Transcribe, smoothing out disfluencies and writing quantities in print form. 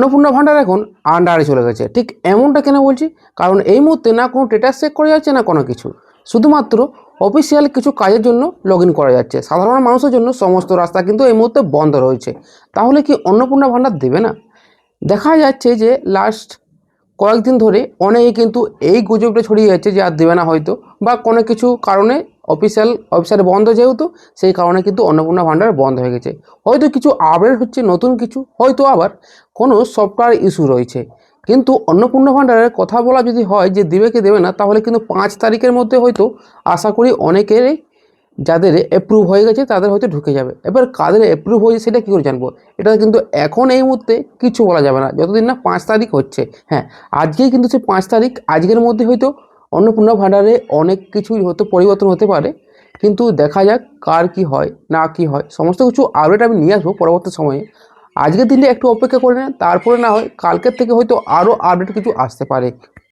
অন্নপূর্ণা ভাণ্ডার এখন আন্ডারে চলে গেছে। ঠিক এমনটা কেন বলছি, কারণ এই মুহূর্তে না কোনো স্ট্যাটাস চেক করা যাচ্ছে না কোনো কিছু, শুধুমাত্র অফিসিয়াল কিছু কাজের জন্য লগ ইন করা যাচ্ছে। সাধারণ মানুষের জন্য সমস্ত রাস্তা কিন্তু এই মুহূর্তে বন্ধ রয়েছে। তাহলে কি অন্নপূর্ণা ভাণ্ডার দেবে না? দেখা যাচ্ছে যে লাস্ট কয়েকদিন ধরে অনেকে কিন্তু এই গুজবটা ছড়িয়ে যাচ্ছে যে আর দেবে না হয়তো, বা কোনো কিছু কারণে অফিসার বন্ধ, যেহেতু সেই কারণে কিন্তু অন্নপূর্ণা ভাণ্ডার বন্ধ হয়ে গেছে। হয়তো কিছু আপডেট হচ্ছে নতুন কিছু, হয়তো আবার কোনো সফটওয়্যার ইস্যু রয়েছে। কিন্তু অন্নপূর্ণা ভাণ্ডারের কথা বলা যদি হয় যে দেবে কি দেবে না, তাহলে কিন্তু 5 তারিখের মধ্যে হয়তো আশা করি অনেকেরই যাদের অ্যাপ্রুভ হয়ে গেছে তাদের হয়তো ঢুকে যাবে। এবার কাদের অ্যাপ্রুভ হয়েছে সেটা কী করে জানবো? এটা কিন্তু এখন এই মুহূর্তে কিছু বলা যাবে না যতদিন না 5 তারিখ হচ্ছে। হ্যাঁ, আজকেই কিন্তু সে 5 তারিখ, আজকের মধ্যে হয়তো অন্নপূর্ণা ভাণ্ডারে অনেক কিছুই হয়তো পরিবর্তন হতে পারে। কিন্তু দেখা যাক কার কি হয় না কি হয়, সমস্ত কিছু আপডেট আমি নিয়ে আসবো পরবর্তী সময়ে। আজকের দিনে একটু অপেক্ষা করে নেন, তারপরে না হয় কালকের থেকে হয়তো আরও আপডেট কিছু আসতে পারে।